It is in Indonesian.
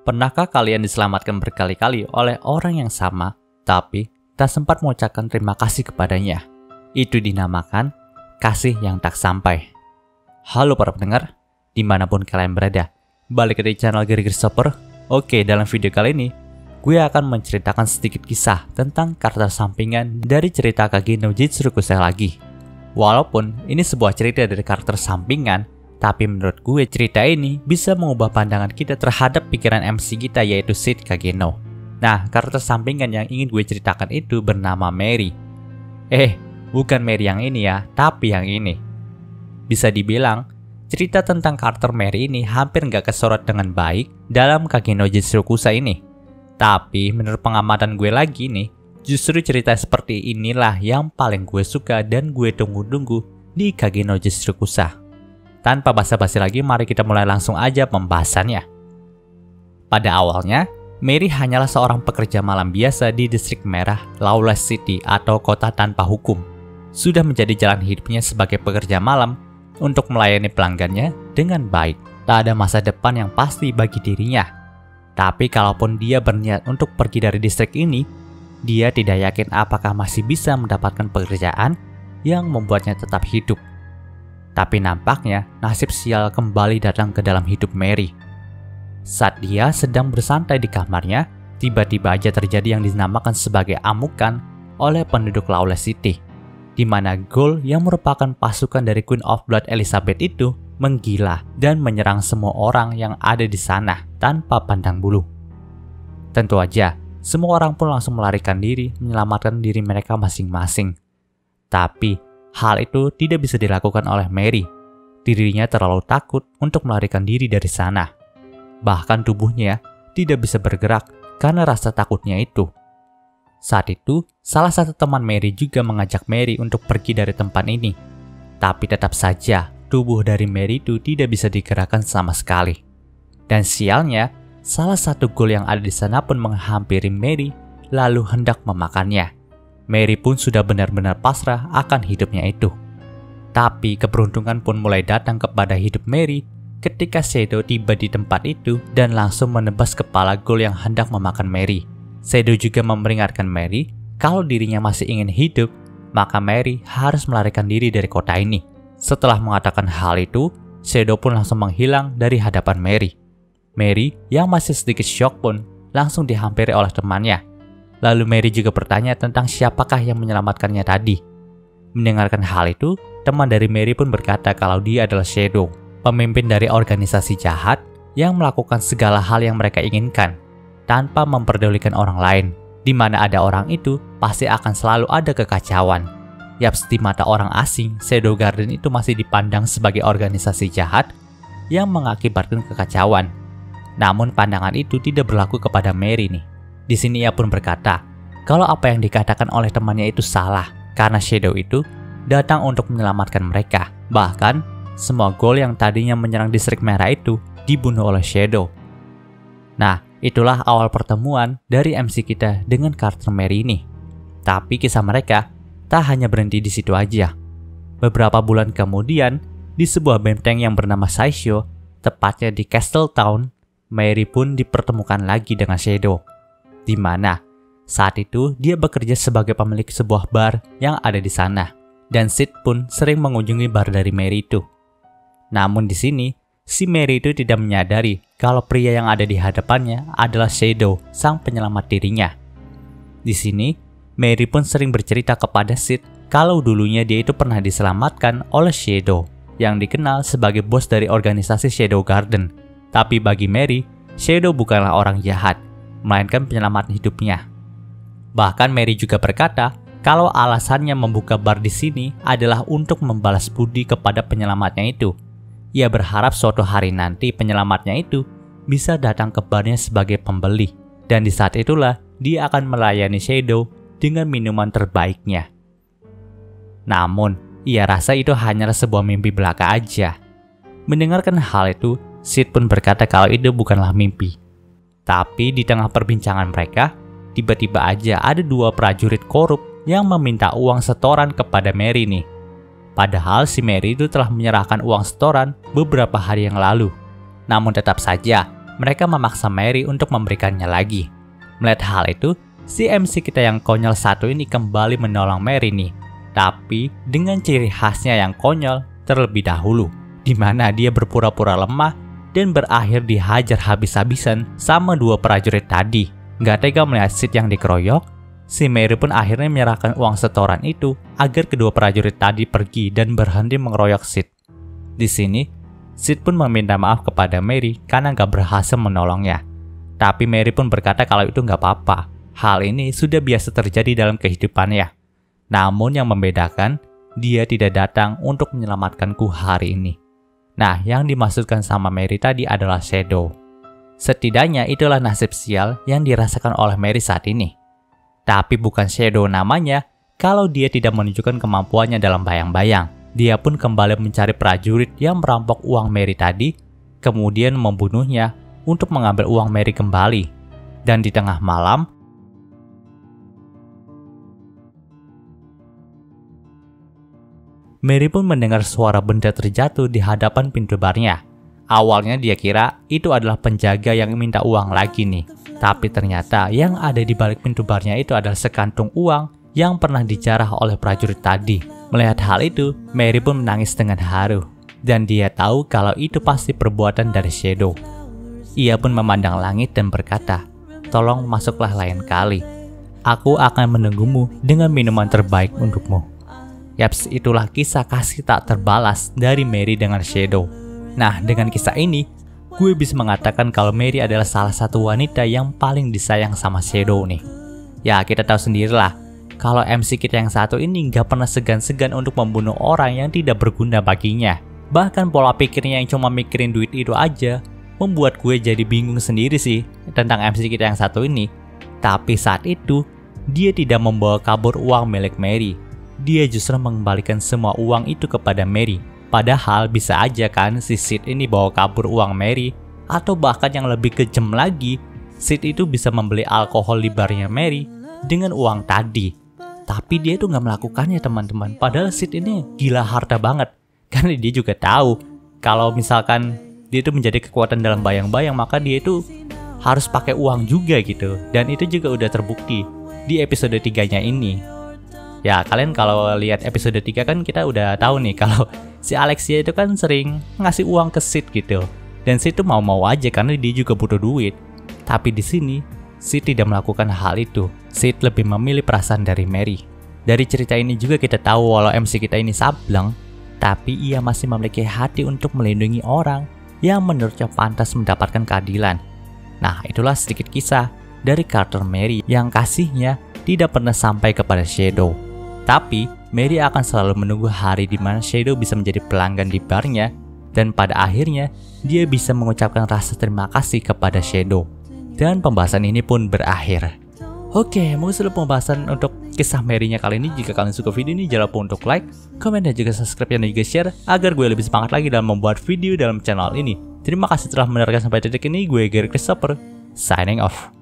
Pernahkah kalian diselamatkan berkali-kali oleh orang yang sama, tapi tak sempat mengucapkan terima kasih kepadanya? Itu dinamakan kasih yang tak sampai. Halo para pendengar, dimanapun kalian berada, balik ke channel Giri Shopper. Oke, dalam video kali ini, gue akan menceritakan sedikit kisah tentang karakter sampingan dari cerita Kage no Jitsurukusai lagi. Walaupun ini sebuah cerita dari karakter sampingan, tapi menurut gue cerita ini bisa mengubah pandangan kita terhadap pikiran MC kita, yaitu Seed Kageno. Nah, karakter sampingan yang ingin gue ceritakan itu bernama Mary. Bukan Mary yang ini ya, tapi yang ini. Bisa dibilang, cerita tentang karakter Mary ini hampir nggak kesorot dengan baik dalam Kage no Jitsurukusai ini. Tapi menurut pengamatan gue lagi nih, justru cerita seperti inilah yang paling gue suka dan gue tunggu-tunggu di Kage no Jitsurukusai. Tanpa basa-basi lagi, mari kita mulai langsung aja pembahasannya. Pada awalnya, Mary hanyalah seorang pekerja malam biasa di distrik merah Lawless City atau kota tanpa hukum. Sudah menjadi jalan hidupnya sebagai pekerja malam untuk melayani pelanggannya dengan baik. Tak ada masa depan yang pasti bagi dirinya. Tapi kalaupun dia berniat untuk pergi dari distrik ini, dia tidak yakin apakah masih bisa mendapatkan pekerjaan yang membuatnya tetap hidup. Tapi nampaknya nasib sial kembali datang ke dalam hidup Mary. Saat dia sedang bersantai di kamarnya, tiba-tiba aja terjadi yang dinamakan sebagai amukan oleh penduduk Lawless City, di mana Ghoul yang merupakan pasukan dari Queen of Blood Elizabeth itu menggila dan menyerang semua orang yang ada di sana tanpa pandang bulu. Tentu aja, semua orang pun langsung melarikan diri menyelamatkan diri mereka masing-masing. Tapi hal itu tidak bisa dilakukan oleh Mary. Dirinya terlalu takut untuk melarikan diri dari sana. Bahkan tubuhnya tidak bisa bergerak karena rasa takutnya itu. Saat itu, salah satu teman Mary juga mengajak Mary untuk pergi dari tempat ini. Tapi tetap saja, tubuh dari Mary itu tidak bisa digerakkan sama sekali. Dan sialnya, salah satu ghoul yang ada di sana pun menghampiri Mary lalu hendak memakannya. Mary pun sudah benar-benar pasrah akan hidupnya itu. Tapi keberuntungan pun mulai datang kepada hidup Mary ketika Shadow tiba di tempat itu dan langsung menebas kepala ghoul yang hendak memakan Mary. Shadow juga memperingatkan Mary kalau dirinya masih ingin hidup, maka Mary harus melarikan diri dari kota ini. Setelah mengatakan hal itu, Shadow pun langsung menghilang dari hadapan Mary. Mary yang masih sedikit syok pun langsung dihampiri oleh temannya. Lalu Mary juga bertanya tentang siapakah yang menyelamatkannya tadi. Mendengarkan hal itu, teman dari Mary pun berkata kalau dia adalah Shadow, pemimpin dari organisasi jahat yang melakukan segala hal yang mereka inginkan tanpa memperdulikan orang lain. Di mana ada orang itu, pasti akan selalu ada kekacauan. Yaps, di mata orang asing, Shadow Garden itu masih dipandang sebagai organisasi jahat yang mengakibatkan kekacauan. Namun pandangan itu tidak berlaku kepada Mary nih. Di sini ia pun berkata, kalau apa yang dikatakan oleh temannya itu salah, karena Shadow itu datang untuk menyelamatkan mereka. Bahkan, semua ghoul yang tadinya menyerang distrik merah itu dibunuh oleh Shadow. Nah, itulah awal pertemuan dari MC kita dengan karakter Mary ini. Tapi kisah mereka tak hanya berhenti di situ aja. Beberapa bulan kemudian, di sebuah benteng yang bernama Saisho, tepatnya di Castle Town, Mary pun dipertemukan lagi dengan Shadow. Di mana saat itu dia bekerja sebagai pemilik sebuah bar yang ada di sana, dan Sid pun sering mengunjungi bar dari Mary itu. Namun di sini, si Mary itu tidak menyadari kalau pria yang ada di hadapannya adalah Shadow, sang penyelamat dirinya. Di sini, Mary pun sering bercerita kepada Sid kalau dulunya dia itu pernah diselamatkan oleh Shadow, yang dikenal sebagai bos dari organisasi Shadow Garden. Tapi bagi Mary, Shadow bukanlah orang jahat, melainkan penyelamat hidupnya. Bahkan Mary juga berkata kalau alasannya membuka bar di sini adalah untuk membalas budi kepada penyelamatnya itu. Ia berharap suatu hari nanti penyelamatnya itu bisa datang ke barnya sebagai pembeli, dan di saat itulah dia akan melayani Shadow dengan minuman terbaiknya. Namun, ia rasa itu hanyalah sebuah mimpi belaka aja. Mendengarkan hal itu, Sid pun berkata kalau itu bukanlah mimpi. Tapi di tengah perbincangan mereka, tiba-tiba aja ada dua prajurit korup yang meminta uang setoran kepada Mary nih. Padahal si Mary itu telah menyerahkan uang setoran beberapa hari yang lalu. Namun tetap saja, mereka memaksa Mary untuk memberikannya lagi. Melihat hal itu, si MC kita yang konyol satu ini kembali menolong Mary nih. Tapi dengan ciri khasnya yang konyol terlebih dahulu, di mana dia berpura-pura lemah dan berakhir dihajar habis-habisan sama dua prajurit tadi. Gak tega melihat Sid yang dikeroyok, si Mary pun akhirnya menyerahkan uang setoran itu agar kedua prajurit tadi pergi dan berhenti mengeroyok Sid. Di sini, Sid pun meminta maaf kepada Mary karena gak berhasil menolongnya. Tapi Mary pun berkata kalau itu gak apa-apa. Hal ini sudah biasa terjadi dalam kehidupannya. Namun yang membedakan, dia tidak datang untuk menyelamatkanku hari ini. Nah, yang dimaksudkan sama Mary tadi adalah Shadow. Setidaknya itulah nasib sial yang dirasakan oleh Mary saat ini. Tapi bukan Shadow namanya kalau dia tidak menunjukkan kemampuannya dalam bayang-bayang. Dia pun kembali mencari prajurit yang merampok uang Mary tadi, kemudian membunuhnya untuk mengambil uang Mary kembali. Dan di tengah malam, Mary pun mendengar suara benda terjatuh di hadapan pintu barnya. Awalnya dia kira itu adalah penjaga yang minta uang lagi nih. Tapi ternyata yang ada di balik pintu barnya itu adalah sekantung uang yang pernah dijarah oleh prajurit tadi. Melihat hal itu, Mary pun menangis dengan haru. Dan dia tahu kalau itu pasti perbuatan dari Shadow. Ia pun memandang langit dan berkata, "Tolong masuklah lain kali. Aku akan menunggumu dengan minuman terbaik untukmu." Yaps, itulah kisah kasih tak terbalas dari Mary dengan Shadow. Nah, dengan kisah ini, gue bisa mengatakan kalau Mary adalah salah satu wanita yang paling disayang sama Shadow nih. Ya, kita tahu sendirilah, kalau MC kita yang satu ini gak pernah segan-segan untuk membunuh orang yang tidak berguna baginya. Bahkan pola pikirnya yang cuma mikirin duit itu aja, membuat gue jadi bingung sendiri sih tentang MC kita yang satu ini. Tapi saat itu, dia tidak membawa kabur uang milik Mary. Dia justru mengembalikan semua uang itu kepada Mary. Padahal bisa aja kan si Sid ini bawa kabur uang Mary. Atau bahkan yang lebih kejam lagi, Sid itu bisa membeli alkohol di barnya Mary dengan uang tadi. Tapi dia itu nggak melakukannya teman-teman. Padahal Sid ini gila harta banget. Karena dia juga tahu kalau misalkan dia itu menjadi kekuatan dalam bayang-bayang, maka dia itu harus pakai uang juga gitu. Dan itu juga udah terbukti di episode 3-nya ini. Ya, kalian kalau lihat episode 3 kan kita udah tahu nih kalau si Alexia itu kan sering ngasih uang ke Sid gitu. Dan Sid itu mau-mau aja karena dia juga butuh duit. Tapi di sini, Sid tidak melakukan hal itu. Sid lebih memilih perasaan dari Mary. Dari cerita ini juga kita tahu walau MC kita ini sableng, tapi ia masih memiliki hati untuk melindungi orang yang menurutnya pantas mendapatkan keadilan. Nah, itulah sedikit kisah dari karakter Mary yang kasihnya tidak pernah sampai kepada Shadow. Tapi, Mary akan selalu menunggu hari di mana Shadow bisa menjadi pelanggan di barnya, dan pada akhirnya, dia bisa mengucapkan rasa terima kasih kepada Shadow. Dan pembahasan ini pun berakhir. Oke, mungkin sudah pembahasan untuk kisah Mary-nya kali ini. Jika kalian suka video ini, jangan lupa untuk like, komen, dan juga subscribe dan juga share, agar gue lebih semangat lagi dalam membuat video dalam channel ini. Terima kasih telah mendengarkan sampai titik ini. Gue Gary Christopher, signing off.